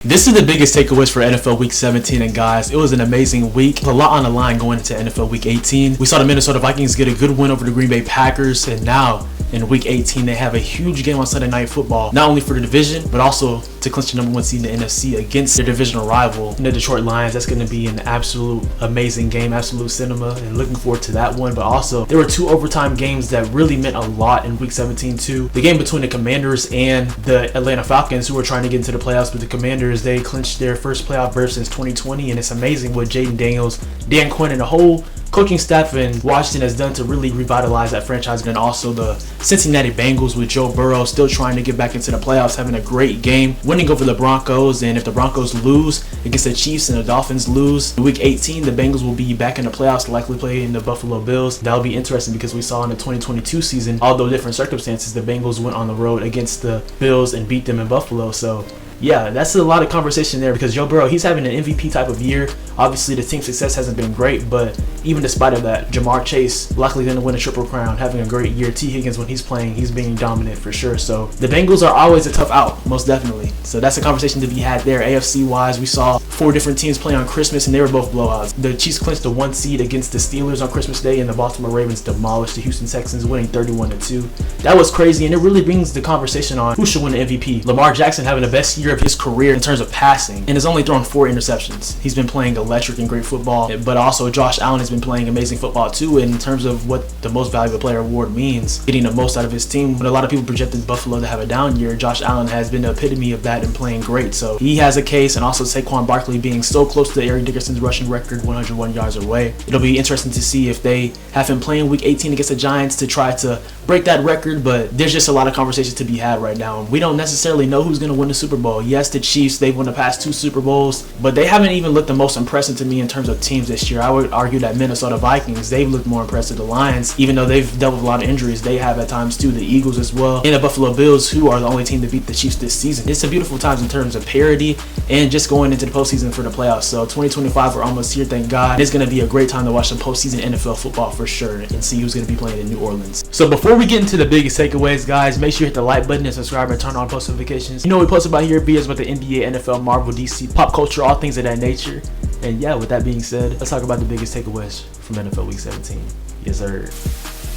This is the biggest takeaways for NFL Week 17, and guys, it was an amazing week. A lot on the line going into NFL Week 18. We saw the Minnesota Vikings get a good win over the Green Bay Packers, and now in Week 18 they have a huge game on Sunday Night Football, not only for the division, but also to clinch the number one seed in the NFC against their divisional rival, the Detroit Lions. That's going to be an absolute amazing game, absolute cinema, and looking forward to that one. But also, there were two overtime games that really meant a lot in Week 17 too. The game between the Commanders and the Atlanta Falcons, who were trying to get into the playoffs, but the Commanders, they clinched their first playoff berth since 2020, and it's amazing what Jaden Daniels, Dan Quinn, and the whole coaching staff in Washington has done to really revitalize that franchise. And also the Cincinnati Bengals with Joe Burrow still trying to get back into the playoffs, having a great game, winning over the Broncos. And if the Broncos lose against the Chiefs and the Dolphins lose in Week 18, the Bengals will be back in the playoffs, likely playing the Buffalo Bills. That'll be interesting because we saw in the 2022 season, although different circumstances, the Bengals went on the road against the Bills and beat them in Buffalo. So yeah, that's a lot of conversation there because Joe Burrow, he's having an MVP type of year. Obviously, the team success hasn't been great, but even despite of that, Jamar Chase likely going to win a Triple Crown, having a great year. T. Higgins, when he's playing, he's being dominant for sure. So the Bengals are always a tough out, most definitely. So that's a conversation to be had there. AFC-wise, we saw four different teams play on Christmas, and they were both blowouts. The Chiefs clinched the 1 seed against the Steelers on Christmas Day, and the Baltimore Ravens demolished the Houston Texans, winning 31-2. That was crazy, and it really brings the conversation on who should win the MVP. Lamar Jackson having the best year of his career in terms of passing, and has only thrown 4 interceptions. He's been playing electric and great football, but also Josh Allen has been playing amazing football too. In terms of what the most valuable player award means, getting the most out of his team. When a lot of people projected Buffalo to have a down year, Josh Allen has been the epitome of that and playing great. So he has a case, and also Saquon Barkley being so close to Eric Dickerson's rushing record, 101 yards away. It'll be interesting to see if they have him playing Week 18 against the Giants to try to break that record, but there's just a lot of conversation to be had right now. We don't necessarily know who's going to win the Super Bowl. Yes, the Chiefs, they've won the past 2 Super Bowls, but they haven't even looked the most impressive to me in terms of teams this year. I would argue that Minnesota Vikings, they've looked more impressive. The Lions, even though they've dealt with a lot of injuries, they have at times too. The Eagles as well, and the Buffalo Bills, who are the only team to beat the Chiefs this season. It's a beautiful times in terms of parity and just going into the postseason for the playoffs. So 2025, we're almost here, thank God. It's going to be a great time to watch some postseason NFL football for sure and see who's going to be playing in New Orleans. So before we get into the biggest takeaways, guys, make sure you hit the like button and subscribe and turn on post notifications. You know we post about here videos about the NBA, NFL, Marvel, DC, pop culture, all things of that nature. And yeah, with that being said, let's talk about the biggest takeaways from NFL Week 17. Yes, sir.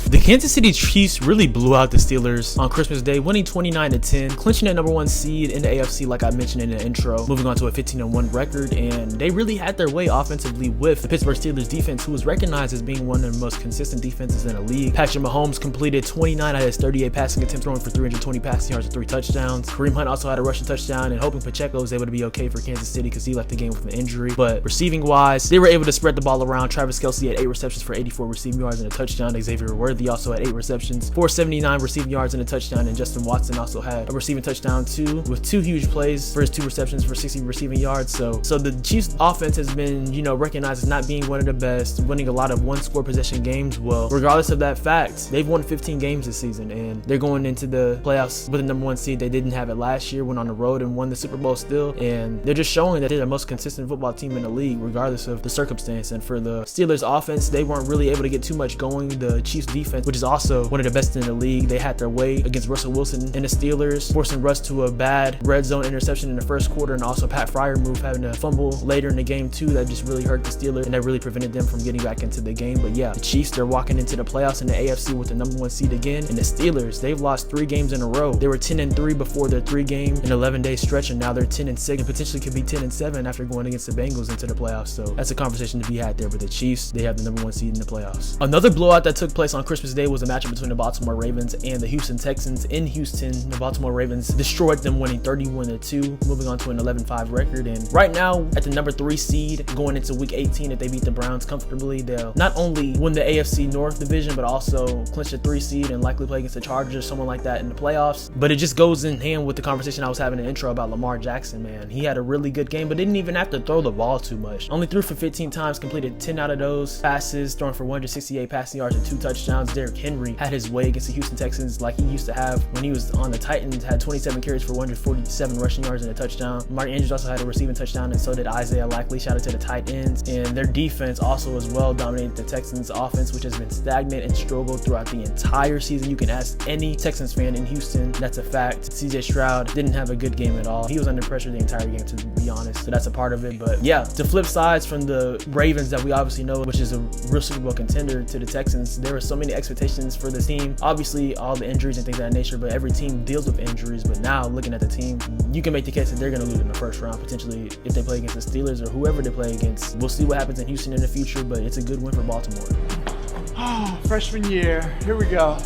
The Kansas City Chiefs really blew out the Steelers on Christmas Day, winning 29-10, clinching that number 1 seed in the AFC like I mentioned in the intro, moving on to a 15-1 record, and they really had their way offensively with the Pittsburgh Steelers defense, who was recognized as being one of the most consistent defenses in the league. Patrick Mahomes completed 29 out of his 38 passing attempts, throwing for 320 passing yards and 3 touchdowns. Kareem Hunt also had a rushing touchdown, and hoping Pacheco was able to be okay for Kansas City because he left the game with an injury. But receiving wise, they were able to spread the ball around. Travis Kelce had 8 receptions for 84 receiving yards and a touchdown. Xavier Worthy also had 8 receptions, 479 receiving yards and a touchdown, and Justin Watson also had a receiving touchdown too, with 2 huge plays for his 2 receptions for 60 receiving yards. So the Chiefs offense has been, recognized as not being one of the best, winning a lot of 1-score possession games. Well, regardless of that fact, they've won 15 games this season, and they're going into the playoffs with the number 1 seed. They didn't have it last year, went on the road and won the Super Bowl still, and they're just showing that they're the most consistent football team in the league, regardless of the circumstance. And for the Steelers offense, they weren't really able to get too much going. The Chiefs defense, which is also one of the best in the league, they had their way against Russell Wilson and the Steelers, forcing Russ to a bad red zone interception in the first quarter, and also Pat Freiermuth having a fumble later in the game too that just really hurt the Steelers, and that really prevented them from getting back into the game. But yeah, the Chiefs, they're walking into the playoffs in the AFC with the number 1 seed again, and the Steelers, they've lost 3 games in a row. They were 10-3 before their 3-game and 11-day stretch, and now they're 10-6 and potentially could be 10-7 after going against the Bengals into the playoffs. So that's a conversation to be had there. But the Chiefs, they have the number 1 seed in the playoffs. Another blowout that took place on Christmas Day was a matchup between the Baltimore Ravens and the Houston Texans in Houston. The Baltimore Ravens destroyed them, winning 31-2, moving on to an 11-5 record. And right now, at the number 3 seed, going into Week 18, if they beat the Browns comfortably, they'll not only win the AFC North division, but also clinch the 3 seed and likely play against the Chargers or someone like that in the playoffs. But it just goes in hand with the conversation I was having in the intro about Lamar Jackson, man. He had a really good game, but didn't even have to throw the ball too much. Only threw for 15 times, completed 10 out of those passes, throwing for 168 passing yards and 2 touchdowns. touchdowns. Derrick Henry had his way against the Houston Texans like he used to have when he was on the Titans, had 27 carries for 147 rushing yards and a touchdown. Mark Andrews also had a receiving touchdown, and so did Isaiah Likely. Shout out to the tight ends. And their defense also as well dominated the Texans offense, which has been stagnant and struggled throughout the entire season. You can ask any Texans fan in Houston, that's a fact. CJ Stroud didn't have a good game at all. He was under pressure the entire game, to be honest, so that's a part of it. But yeah, to flip sides from the Ravens that we obviously know, which is a real Super Bowl contender, to the Texans, there were so many expectations for the team. Obviously all the injuries and things of that nature, but every team deals with injuries. But now looking at the team, you can make the case that they're going to lose in the first round potentially if they play against the Steelers or whoever they play against. We'll see what happens in Houston in the future, but it's a good win for Baltimore. Oh, freshman year, here we go.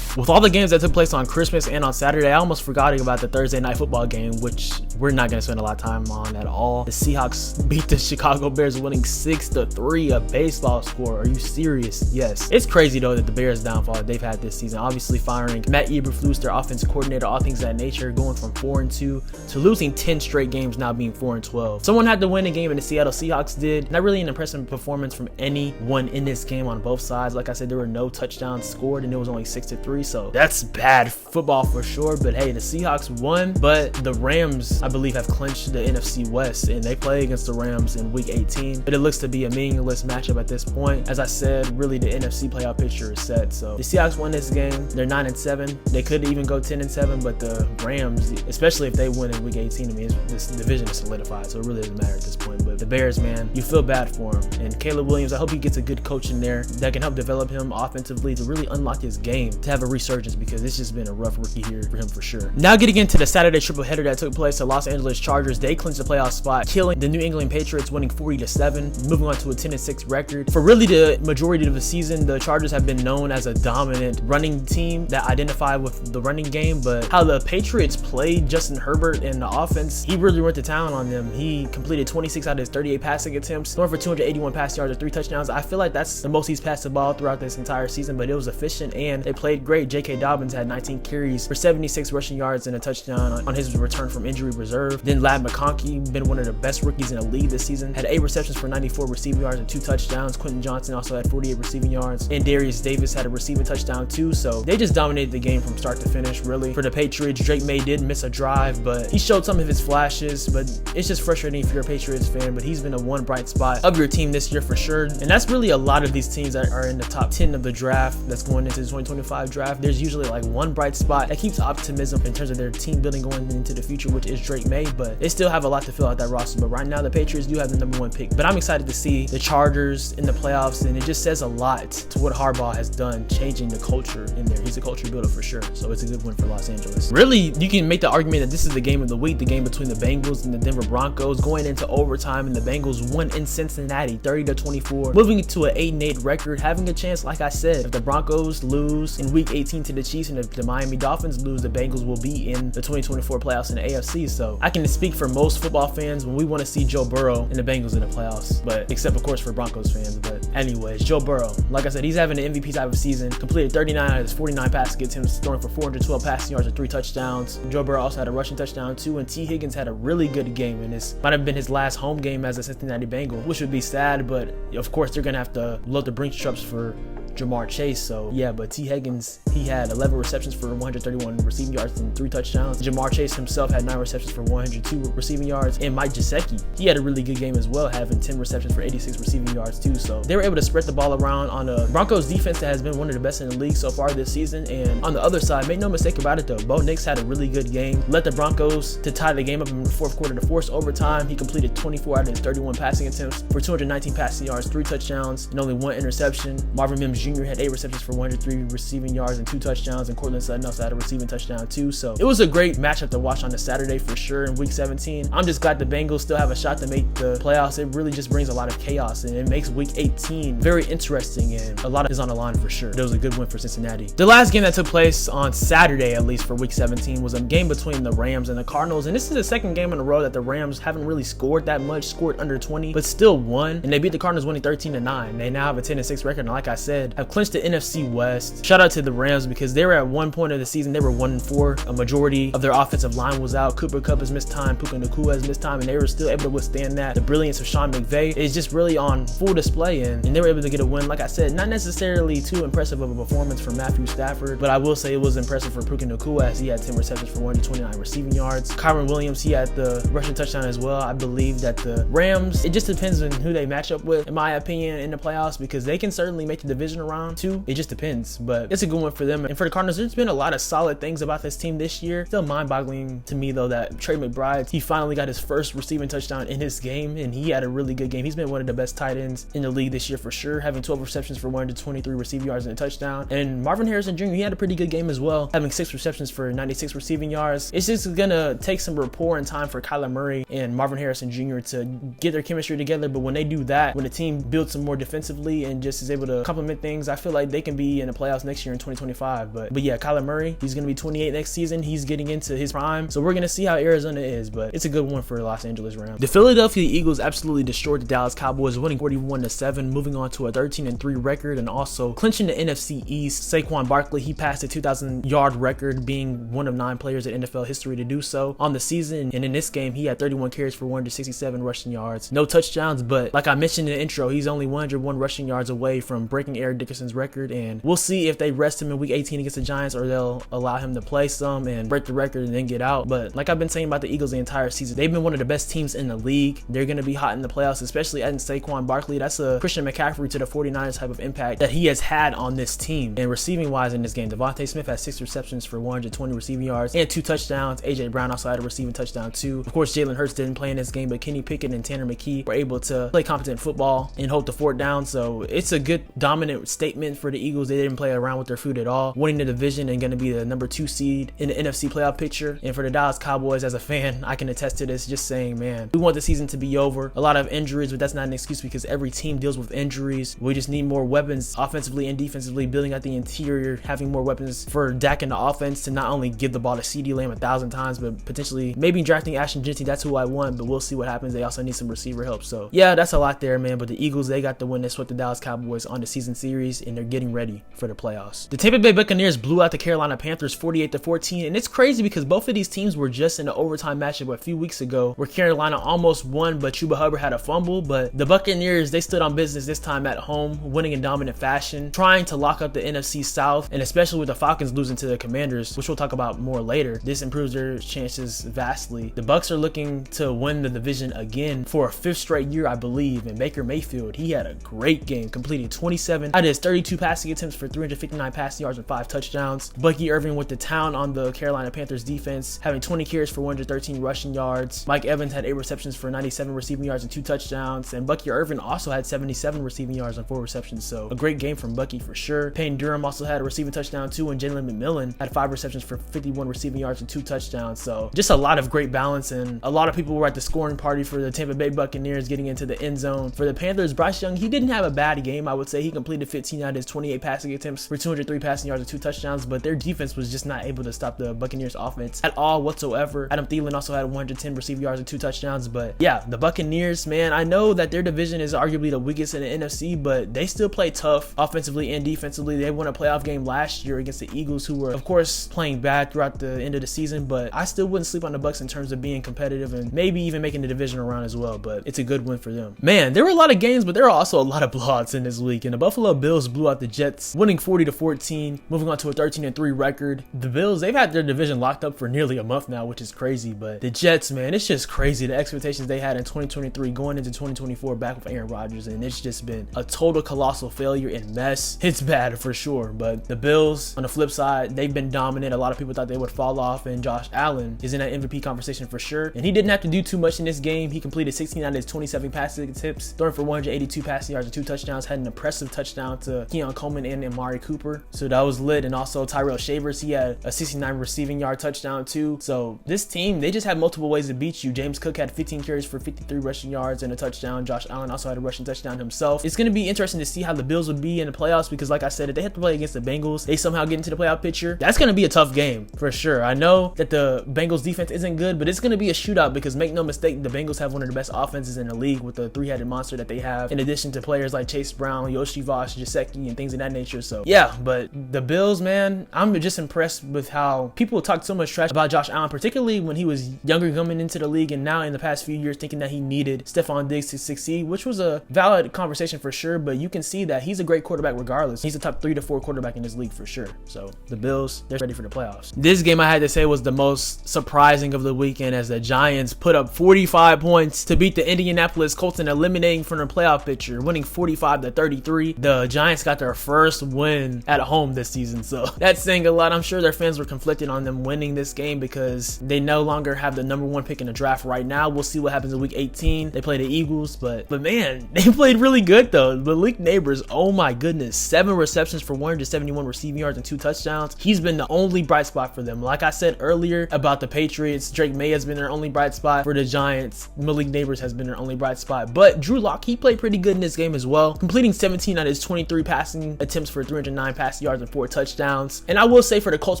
With all the games that took place on Christmas and on Saturday, I almost forgot about the Thursday night football game, which we're not going to spend a lot of time on at all. The Seahawks beat the Chicago Bears, winning 6-3, a baseball score. Are you serious? Yes. It's crazy though that the Bears' downfall that they've had this season, obviously firing Matt Eberflus, their offensive coordinator, all things of that nature, going from 4-2 to losing 10 straight games, now being 4-12. Someone had to win a game, and the Seattle Seahawks did. Not really an impressive performance from anyone in this game on both sides. Like I said, there were no touchdowns scored, and it was only 6-3. So that's bad football for sure. But hey, the Seahawks won, but the Rams, I believe, have clinched the NFC West, and they play against the Rams in week 18. But it looks to be a meaningless matchup at this point. As I said, really the NFC playoff picture is set. So the Seahawks won this game. They're 9-7. They could even go 10-7, but the Rams, especially if they win in week 18, I mean, this division is solidified, so it really doesn't matter at this point. But the Bears, man, you feel bad for him. And Caleb Williams, I hope he gets a good coach in there that can help develop him offensively to really unlock his game, to have a resurgence, because it's just been a rough rookie here for him for sure. Now getting into the Saturday triple header that took place, the Los Angeles Chargers, they clinched the playoff spot, killing the New England Patriots, winning 40-7, moving on to a 10-6 record. For really the majority of the season, the Chargers have been known as a dominant running team that identified with the running game, but how the Patriots played Justin Herbert in the offense, he really went to town on them. He completed 26 out of his 38 passing attempts, throwing for 281 pass yards and 3 touchdowns. I feel like that's the most he's passed the ball throughout this entire season, but it was efficient and they played great. J.K. Dobbins had 19 carries for 76 rushing yards and a touchdown on his return from injury reserve. Then Ladd McConkey, been one of the best rookies in the league this season, had 8 receptions for 94 receiving yards and 2 touchdowns. Quentin Johnson also had 48 receiving yards, and Darius Davis had a receiving touchdown too. So they just dominated the game from start to finish, really. For the Patriots, Drake May did miss a drive, but he showed some of his flashes. But it's just frustrating if you're a Patriots fan, but he's been a one bright spot of your team this year for sure. And that's really a lot of these teams that are in the top 10 of the draft that's going into the 2025 draft. There's usually like one bright spot that keeps optimism in terms of their team building going into the future, which is Drake May, but they still have a lot to fill out that roster. But right now the Patriots do have the number 1 pick, but I'm excited to see the Chargers in the playoffs, and it just says a lot to what Harbaugh has done, changing the culture in there. He's a culture builder for sure, so it's a good win for Los Angeles. Really, you can make the argument that this is the game of the week, the game between the Bengals and the Denver Broncos, going into overtime, and the Bengals won in Cincinnati 30-24, moving to an 8-8 record, having a chance. Like I said, if the Broncos lose in week 18 to the Chiefs, and if the Miami Dolphins lose, the Bengals will be in the 2024 playoffs in the AFC. So I can speak for most football fans when we want to see Joe Burrow and the Bengals in the playoffs, but except of course for Broncos fans. But anyways, Joe Burrow, like I said, he's having an MVP type of season, completed 39 out of his 49 passing attempts, throwing for 412 passing yards and 3 touchdowns. Joe Burrow also had a rushing touchdown too, and T. Higgins had a really good game, and this might have been his last home game as a Cincinnati Bengal, which would be sad, but of course they're gonna have to load the Brinks trucks for Jamar Chase. So yeah, but T. Higgins, he had 11 receptions for 131 receiving yards and 3 touchdowns. Jamar Chase himself had 9 receptions for 102 receiving yards, and Mike Gesicki, he had a really good game as well, having 10 receptions for 86 receiving yards too. So they were able to spread the ball around on a Broncos defense that has been one of the best in the league so far this season. And on the other side, make no mistake about it though, Bo Nix had a really good game, led the Broncos to tie the game up in the fourth quarter to force overtime. He completed 24 out of his 31 passing attempts for 219 passing yards, 3 touchdowns, and only 1 interception. Marvin Mims Jr. had 8 receptions for 103 receiving yards and 2 touchdowns, and Cortland Sutton also had a receiving touchdown too. So it was a great matchup to watch on the Saturday for sure in week 17. I'm just glad the Bengals still have a shot to make the playoffs. It really just brings a lot of chaos, and it makes week 18 very interesting, and a lot is on the line for sure. It was a good win for Cincinnati. The last game that took place on Saturday, at least for week 17, was a game between the Rams and the Cardinals, and this is the second game in a row that the Rams haven't really scored that much, scored under 20, but still won, and they beat the Cardinals, winning 13-9. They now have a 10-6 record, and like I said, have clinched the NFC West. Shout out to the Rams because they were at one point of the season, they were 1-4. A majority of their offensive line was out. Cooper Kupp has missed time, Puka Nacua has missed time, and they were still able to withstand that. The brilliance of Sean McVay is just really on full display, and they were able to get a win. Like I said, not necessarily too impressive of a performance from Matthew Stafford, but I will say it was impressive for Puka Nacua as he had 10 receptions for 129 receiving yards. Kyron Williams, he had the rushing touchdown as well. I believe that the Rams, it just depends on who they match up with, in my opinion, in the playoffs, because they can certainly make the division around too. It just depends, but it's a good one for them. And for the Cardinals, there's been a lot of solid things about this team this year. Still mind-boggling to me though that Trey McBride, he finally got his first receiving touchdown in his game, and he had a really good game. He's been one of the best tight ends in the league this year for sure, having 12 receptions for 123 receiving yards and a touchdown. And Marvin Harrison Jr., he had a pretty good game as well, having 6 receptions for 96 receiving yards. It's just gonna take some rapport and time for Kyler Murray and Marvin Harrison Jr. to get their chemistry together, but when they do that, when the team builds some more defensively and just is able to complement things, I feel like they can be in the playoffs next year in 2025. But yeah, Kyler Murray, he's gonna be 28 next season. He's getting into his prime, so we're gonna see how Arizona is, but it's a good one for the Los Angeles Rams. The Philadelphia Eagles absolutely destroyed the Dallas Cowboys, winning 41-7, moving on to a 13-3 record and also clinching the NFC East. Saquon Barkley, he passed the 2,000-yard record, being one of 9 players in NFL history to do so on the season, and in this game he had 31 carries for 167 rushing yards, no touchdowns, but like I mentioned in the intro, he's only 101 rushing yards away from breaking Eric Dickerson's record, and we'll see if they rest him in week 18 against the Giants or they'll allow him to play some and break the record and then get out. But like I've been saying about the Eagles the entire season, they've been one of the best teams in the league. They're going to be hot in the playoffs, especially adding Saquon Barkley. That's a Christian McCaffrey to the 49ers type of impact that he has had on this team. And receiving wise in this game, Devontae Smith had 6 receptions for 120 receiving yards and 2 touchdowns. AJ Brown also had a receiving touchdown too. Of course, Jalen Hurts didn't play in this game, but Kenny Pickett and Tanner McKee were able to play competent football and hold the fort down. So it's a good dominant statement for the Eagles. They didn't play around with their food at all, winning the division and going to be the number 2 seed in the NFC playoff picture. And for the Dallas Cowboys, as a fan, I can attest to this, just saying, man, we want the season to be over. A lot of injuries, but that's not an excuse because every team deals with injuries. We just need more weapons offensively and defensively, building out the interior, having more weapons for Dak in the offense to not only give the ball to CeeDee Lamb 1,000 times, but potentially maybe drafting Ashton Jeanty. That's who I want, but we'll see what happens. They also need some receiver help. So yeah, that's a lot there, man. But the Eagles, they got the win. They swept the Dallas Cowboys on the season series, and they're getting ready for the playoffs. The Tampa Bay Buccaneers blew out the Carolina Panthers 48-14, and it's crazy because both of these teams were just in an overtime matchup a few weeks ago where Carolina almost won, but Chuba Hubbard had a fumble. But the Buccaneers, they stood on business this time at home, winning in dominant fashion, trying to lock up the NFC South, and especially with the Falcons losing to the Commanders, which we'll talk about more later, this improves their chances vastly. The Bucs are looking to win the division again for a 5th straight year, I believe, and Baker Mayfield, he had a great game, completing 27 out of his 32 passing attempts for 359 passing yards and 5 touchdowns. Bucky Irving with the town on the Carolina Panthers defense, having 20 carries for 113 rushing yards. Mike Evans had 8 receptions for 97 receiving yards and 2 touchdowns, and Bucky Irving also had 77 receiving yards and 4 receptions, so a great game from Bucky for sure. Payne Durham also had a receiving touchdown too, and Jalen McMillan had 5 receptions for 51 receiving yards and 2 touchdowns, so just a lot of great balance, and a lot of people were at the scoring party for the Tampa Bay Buccaneers getting into the end zone. For the Panthers, Bryce Young, he didn't have a bad game, I would say. He completed 15 out of his 28 passing attempts for 203 passing yards and 2 touchdowns, but their defense was just not able to stop the Buccaneers offense at all whatsoever. Adam Thielen also had 110 receiving yards and 2 touchdowns, but yeah, the Buccaneers, man, I know that their division is arguably the weakest in the NFC, but they still play tough offensively and defensively. They won a playoff game last year against the Eagles, who were of course playing bad throughout the end of the season, but I still wouldn't sleep on the Bucs in terms of being competitive and maybe even making the division around as well, but it's a good win for them. Man, there were a lot of games, but there are also a lot of blowouts in this week, and the Buffalo Bills blew out the Jets, winning 40-14, moving on to a 13-3 record. The Bills, they've had their division locked up for nearly a month now, which is crazy, but the Jets, man, it's just crazy. The expectations they had in 2023 going into 2024 back with Aaron Rodgers, and it's just been a total colossal failure and mess. It's bad for sure, but the Bills, on the flip side, they've been dominant. A lot of people thought they would fall off, and Josh Allen is in that MVP conversation for sure, and he didn't have to do too much in this game. He completed 16 out of his 27 passing attempts, throwing for 182 passing yards and 2 touchdowns, had an impressive touchdown to Keon Coleman and Amari Cooper, so that was lit. And also Tyrell Shavers, he had a 69 receiving yard touchdown too. So this team, they just have multiple ways to beat you. James Cook had 15 carries for 53 rushing yards and a touchdown. Josh Allen also had a rushing touchdown himself. It's going to be interesting to see how the Bills would be in the playoffs, because like I said, if they have to play against the Bengals, they somehow get into the playoff picture, that's going to be a tough game for sure. I know that the Bengals defense isn't good, but it's going to be a shootout, because make no mistake, the Bengals have one of the best offenses in the league with the 3-headed monster that they have, in addition to players like Chase Brown, Yoshi Voss, Gesicki and things of that nature. So yeah, but the Bills, man, I'm just impressed with how people talk so much trash about Josh Allen, particularly when he was younger coming into the league, and now in the past few years thinking that he needed Stephon Diggs to succeed, which was a valid conversation for sure. But you can see that he's a great quarterback regardless. He's a top 3 to 4 quarterback in this league for sure. So the Bills, they're ready for the playoffs. This game, I had to say, was the most surprising of the weekend, as the Giants put up 45 points to beat the Indianapolis Colts and eliminating from the playoff picture, winning 45-33. The Giants got their first win at home this season, so that's saying a lot. I'm sure their fans were conflicted on them winning this game because they no longer have the number 1 pick in the draft right now. We'll see what happens in week 18. They play the Eagles, but man, they played really good though. Malik Neighbors, oh my goodness, 7 receptions for 171 receiving yards and 2 touchdowns. He's been the only bright spot for them. Like I said earlier about the Patriots, Drake May has been their only bright spot. For the Giants, Malik Neighbors has been their only bright spot. But Drew Lock, he played pretty good in this game as well, completing 17 out of his 23 passing attempts for 309 passing yards and 4 touchdowns. And I will say, for the Colts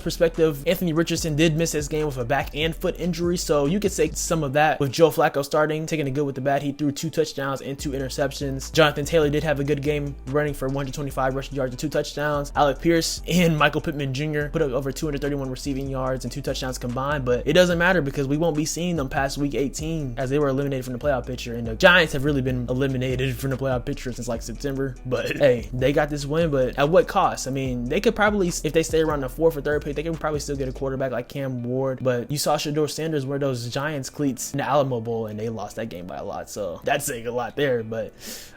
perspective, Anthony Richardson did miss this game with a back and foot injury, so you could say some of that with Joe Flacco starting, taking the good with the bad. He threw 2 touchdowns and 2 interceptions. Jonathan Taylor did have a good game, running for 125 rushing yards and 2 touchdowns. Alec Pierce and Michael Pittman Jr. put up over 231 receiving yards and 2 touchdowns combined, but it doesn't matter because we won't be seeing them past week 18 as they were eliminated from the playoff picture, and the Giants have really been eliminated from the playoff picture since like September. But hey, they got this win, but at what cost? I mean, they could probably, if they stay around the 4th or 3rd pick, they could probably still get a quarterback like Cam Ward, but you saw Shedeur Sanders wear those Giants cleats in the Alamo Bowl and they lost that game by a lot, so that's saying a lot there. But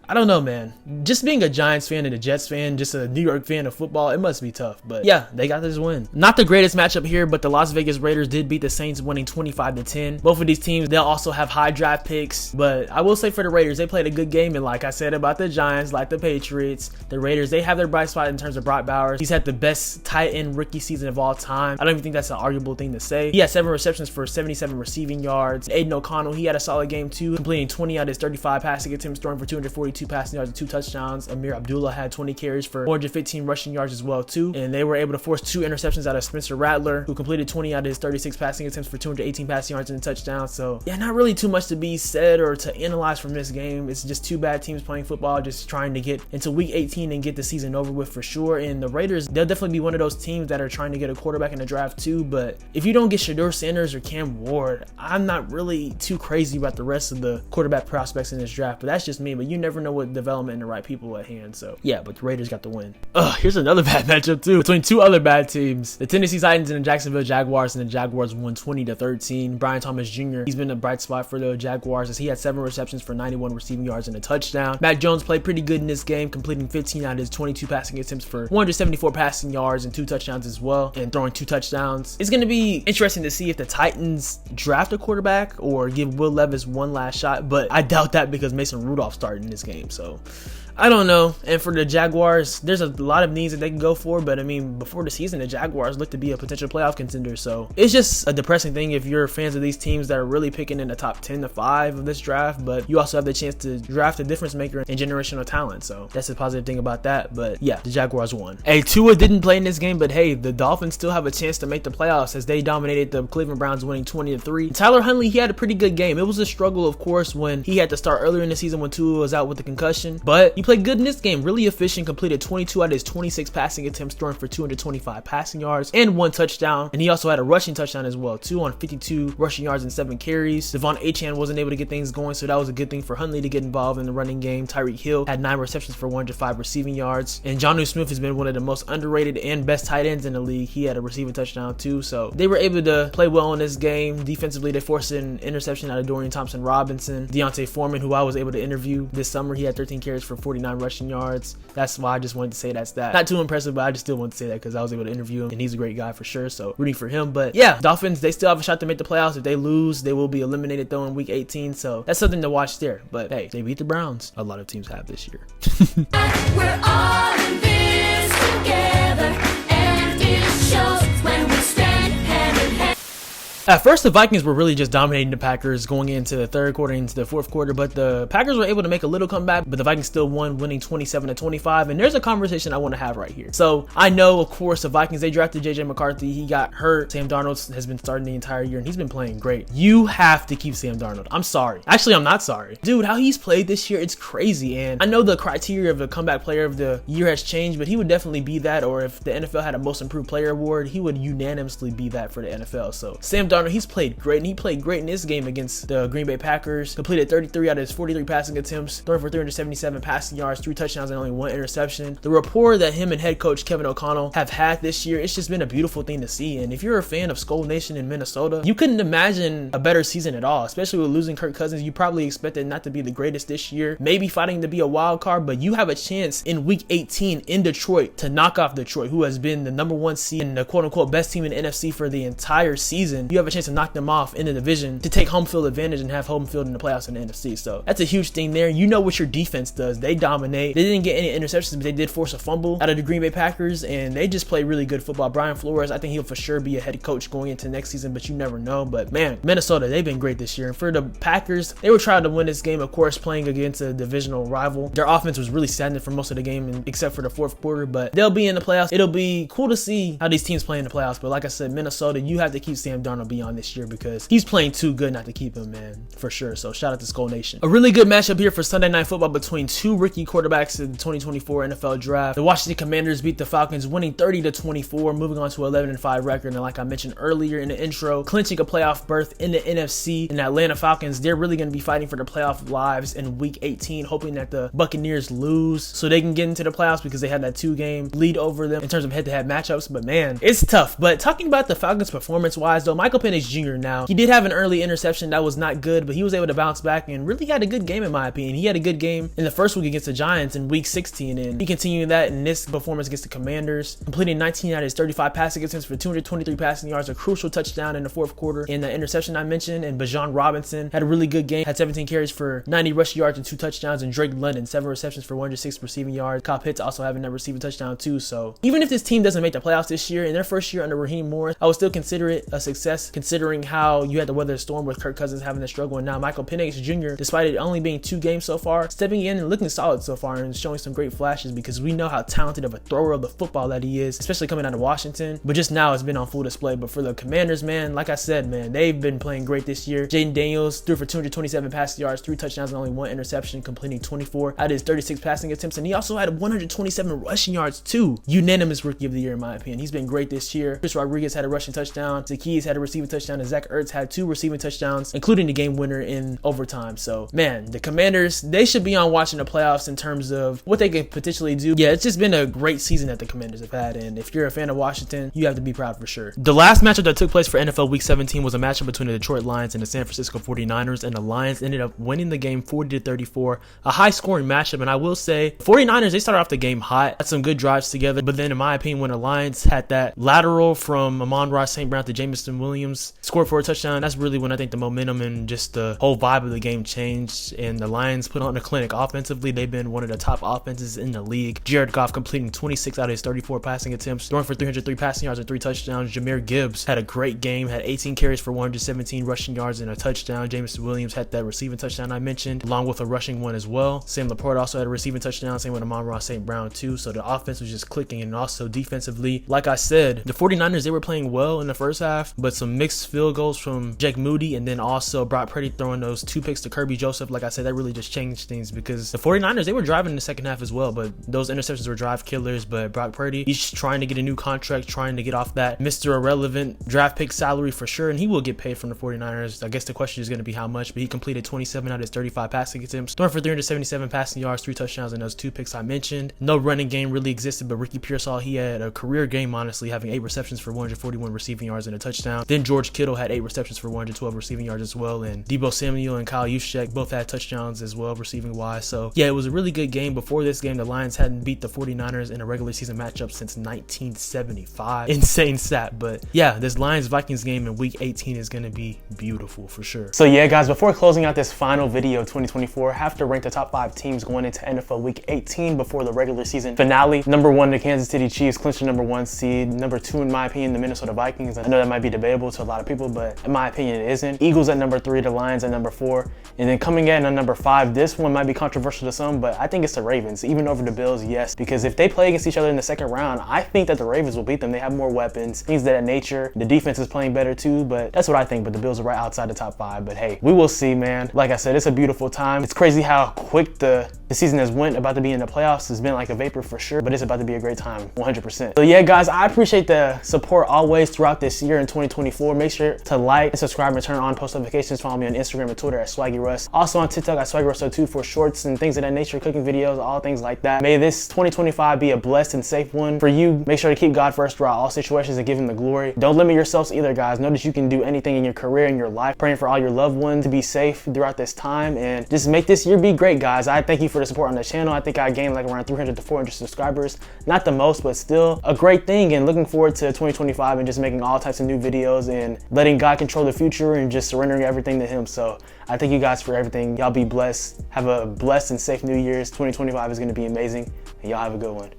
I don't know, man. Just being a Giants fan and a Jets fan, just a New York fan of football, it must be tough. But yeah, they got this win. Not the greatest matchup here, but the Las Vegas Raiders did beat the Saints, winning 25-10. Both of these teams, they'll also have high draft picks, but I will say for the Raiders, they played a good game. And like I said about the Giants, like the Patriots, the Raiders, they have their bright spot in terms of Brock Bowers. He's had the best tight end rookie season of all time. I don't even think that's an arguable thing to say. He had 7 receptions for 77 receiving yards. Aiden O'Connell, he had a solid game too, completing 20 out of his 35 passing attempts, throwing for 242 passing yards and 2 touchdowns. Amir Abdullah had 20 carries for 415 rushing yards as well too, and they were able to force 2 interceptions out of Spencer Rattler, who completed 20 out of his 36 passing attempts for 218 passing yards and a touchdown. So yeah, not really too much to be said or to analyze from this game. It's just 2 bad teams playing football, just trying to get into week 18 and get the season over with for sure. And the Raiders, they'll definitely be one of those teams that are trying to get a quarterback in the draft too, but if you don't get Shedeur Sanders or Cam Ward, I'm not really too crazy about the rest of the quarterback prospects in this draft. But that's just me, but you never know what development and the right people at hand. So yeah, but the Raiders got the win. Here's another bad matchup too, between 2 other bad teams, the Tennessee Titans and the Jacksonville Jaguars, and the Jaguars won 20-13. Brian Thomas Jr., he's been a bright spot for the Jaguars as he had 7 receptions for 91 receiving yards and a touchdown. Mac Jones played pretty good in this game, completing 15 out of his 22 passing attempts for 174 passing yards and 2 touchdowns as well, and throwing 2 touchdowns. It's going to be interesting to see if the Titans draft a quarterback or give Will Levis one last shot, but I doubt that because Mason Rudolph started in this game, so I don't know. And for the Jaguars, there's a lot of needs that they can go for, but I mean, before the season, the Jaguars look to be a potential playoff contender, so it's just a depressing thing if you're fans of these teams that are really picking in the top 10 to 5 of this draft, but you also have the chance to draft a difference maker and generational talent, so that's a positive thing about that. But yeah, the Jaguars won. Hey, Tua didn't play in this game, but hey, the Dolphins still have a chance to make the playoffs as they dominated the Cleveland Browns, winning 20-3. Tyler Huntley, he had a pretty good game. It was a struggle, of course, when he had to start earlier in the season when Tua was out with the concussion, but he played good in this game, really efficient, completed 22 out of his 26 passing attempts, throwing for 225 passing yards and 1 touchdown. And he also had a rushing touchdown as well, 2 on 52 rushing yards and 7 carries. Devon Achane wasn't able to get things going, so that was a good thing for Huntley to get involved in the running game. Tyreek Hill had 9 receptions for 105 receiving yards. And Jonnu Smith has been one of the most underrated and best tight ends in the league. He had a receiving touchdown too, so they were able to play well in this game. Defensively, they forced an interception out of Dorian Thompson-Robinson. Deontay Foreman, who I was able to interview this summer, he had 13 carries for 49 rushing yards. That's why I just wanted to say that's that. Not too impressive, but I just still want to say that because I was able to interview him and he's a great guy for sure, so rooting for him. But yeah, Dolphins, they still have a shot to make the playoffs. If they lose, they will be eliminated though in week 18, so that's something to watch there. But hey, they beat the Browns. A lot of teams have this year. We're all in this together, and it shows when we stand hand in hand. At first, the Vikings were really just dominating the Packers going into the third quarter, into the fourth quarter, but the Packers were able to make a little comeback, but the Vikings still won, winning 27-25, and there's a conversation I want to have right here. So I know, of course, the Vikings, they drafted JJ McCarthy. He got hurt. Sam Darnold has been starting the entire year, and he's been playing great. You have to keep Sam Darnold. I'm sorry. Actually, I'm not sorry. Dude, how he's played this year, it's crazy, and I know the criteria of the comeback player of the year has changed, but he would definitely be that, or if the NFL had a most improved player award, he would unanimously be that for the NFL. So Sam Darnold, he's played great, and he played great in this game against the Green Bay Packers. Completed 33 out of his 43 passing attempts, throwing for 377 passing yards, 3 touchdowns, and only 1 interception. The rapport that him and head coach Kevin O'Connell have had this year, it's just been a beautiful thing to see. And if you're a fan of Skull Nation in Minnesota, you couldn't imagine a better season at all, especially with losing Kirk Cousins. You probably expected not to be the greatest this year, maybe fighting to be a wild card, but you have a chance in week 18 in Detroit to knock off Detroit, who has been the #1 seed and the quote-unquote best team in the NFC for the entire season. You have a chance to knock them off in the division to take home field advantage and have home field in the playoffs in the NFC. So that's a huge thing there. You know what your defense does. They dominate. They didn't get any interceptions, but they did force a fumble out of the Green Bay Packers, and they just play really good football. Brian Flores, I think he'll for sure be a head coach going into next season, but you never know. But man, Minnesota, they've been great this year. And for the Packers, they were trying to win this game, of course, playing against a divisional rival. Their offense was really stagnant for most of the game, except for the fourth quarter, but they'll be in the playoffs. It'll be cool to see how these teams play in the playoffs. But like I said, Minnesota, you have to keep Sam Darnold beyond this year because he's playing too good not to keep him, man, for sure. So shout out to Skull Nation. A really good matchup here for Sunday Night Football between two rookie quarterbacks in the 2024 NFL Draft. The Washington Commanders beat the Falcons, winning 30-24, moving on to 11-5 record. And like I mentioned earlier in the intro, clinching a playoff berth in the NFC. And the Atlanta Falcons, they're really going to be fighting for the playoff lives in week 18, hoping that the Buccaneers lose so they can get into the playoffs because they had that 2-game lead over them in terms of head-to-head matchups. But man, it's tough. But talking about the Falcons performance-wise, though, Michael Penix Jr. now, he did have an early interception that was not good, but he was able to bounce back and really had a good game in my opinion. He had a good game in the first week against the Giants in week 16, and he continued that in this performance against the Commanders, completing 19 out of his 35 passing attempts for 223 passing yards, a crucial touchdown in the fourth quarter, and the interception I mentioned. And Bijan Robinson had a really good game, had 17 carries for 90 rushing yards and 2 touchdowns, and Drake London 7 receptions for 106 receiving yards. Kyle Pitts also having that receiving touchdown too. So even if this team doesn't make the playoffs this year, in their first year under Raheem Morris, I would still consider it a success considering how you had to weather the storm with Kirk Cousins having to struggle, and now Michael Penix Jr., despite it only being 2 games so far, stepping in and looking solid so far and showing some great flashes because we know how talented of a thrower of the football that he is, especially coming out of Washington. But just now it's been on full display. But for the Commanders, man, like I said, man, they've been playing great this year. Jaden Daniels threw for 227 passing yards, 3 touchdowns, and only 1 interception, completing 24 out of his 36 passing attempts, and he also had 127 rushing yards too. Unanimous rookie of the year in my opinion. He's been great this year. Chris Rodriguez had a rushing touchdown, Zaccheaus had a receiving touchdown, and Zach Ertz had 2 receiving touchdowns, including the game winner in overtime. So man, the Commanders, they should be on watching the playoffs in terms of what they can potentially do. Yeah, it's just been a great season that the Commanders have had, and if you're a fan of Washington, you have to be proud for sure. The last matchup that took place for NFL Week 17 was a matchup between the Detroit Lions and the San Francisco 49ers, and the Lions ended up winning the game 40-34, a high-scoring matchup. And I will say, 49ers, they started off the game hot, had some good drives together, but then in my opinion, when the Lions had that lateral from Amon-Ra St. Brown to Jamison Williams, scored for a touchdown, that's really when I think the momentum and just the whole vibe of the game changed, and the Lions put on a clinic offensively. They've been one of the top offenses in the league. Jared Goff completing 26 out of his 34 passing attempts, throwing for 303 passing yards and 3 touchdowns. Jahmyr Gibbs had a great game, had 18 carries for 117 rushing yards and a touchdown. Jamison Williams had that receiving touchdown I mentioned, along with a rushing one as well. Sam Laporte also had a receiving touchdown, same with Amon-Ra St. Brown too. So the offense was just clicking, and also defensively, like I said, the 49ers, they were playing well in the first half, but some mixed field goals from Jake Moody, and then also Brock Purdy throwing those 2 picks to Kirby Joseph. Like I said, that really just changed things because the 49ers, they were driving in the second half as well, but those interceptions were drive killers. But Brock Purdy, he's trying to get a new contract, trying to get off that Mr. Irrelevant draft pick salary for sure, and he will get paid from the 49ers. I guess the question is going to be how much, but he completed 27 out of his 35 passing attempts, throwing for 377 passing yards, 3 touchdowns, and those 2 picks I mentioned. No running game really existed, but Ricky Pearsall, he had a career game, honestly, having 8 receptions for 141 receiving yards and a touchdown. Then George Kittle had 8 receptions for 112 receiving yards as well, and Deebo Samuel and Kyle Juszczyk both had touchdowns as well, receiving wise. So yeah, it was a really good game. Before this game, the Lions hadn't beat the 49ers in a regular season matchup since 1975. Insane stat. But yeah, this Lions-Vikings game in week 18 is going to be beautiful for sure. So yeah, guys, before closing out this final video of 2024, I have to rank the top 5 teams going into NFL week 18 before the regular season finale. Number 1, the Kansas City Chiefs, clinching #1 seed. Number 2, in my opinion, the Minnesota Vikings. I know that might be debatable to to a lot of people, but in my opinion, it isn't. Eagles at number 3, the Lions at number 4, and then coming in at number 5, this one might be controversial to some, but I think it's the Ravens, even over the Bills, yes, because if they play against each other in the second round, I think that the Ravens will beat them. They have more weapons, things of that nature. The defense is playing better too, but that's what I think, but the Bills are right outside the top 5, but hey, we will see, man. Like I said, it's a beautiful time. It's crazy how quick the season has went. About to be in the playoffs. It's been like a vapor for sure, but it's about to be a great time, 100%. So yeah, guys, I appreciate the support always throughout this year in 2024. Make sure to like and subscribe and turn on post notifications. Follow me on Instagram and Twitter at SwaggyRuss. Also on TikTok at SwaggyRuss02 for shorts and things of that nature, cooking videos, all things like that. May this 2025 be a blessed and safe one for you. Make sure to keep God first throughout all situations and give him the glory. Don't limit yourselves either, guys. Know that you can do anything in your career, in your life. Praying for all your loved ones to be safe throughout this time, and just make this year be great, guys. I thank you for the support on the channel. I think I gained like around 300 to 400 subscribers. Not the most, but still a great thing, and looking forward to 2025 and just making all types of new videos and letting God control the future and just surrendering everything to him. So I thank you guys for everything. Y'all be blessed. Have a blessed and safe New Year's. 2025 is going to be amazing, and y'all have a good one.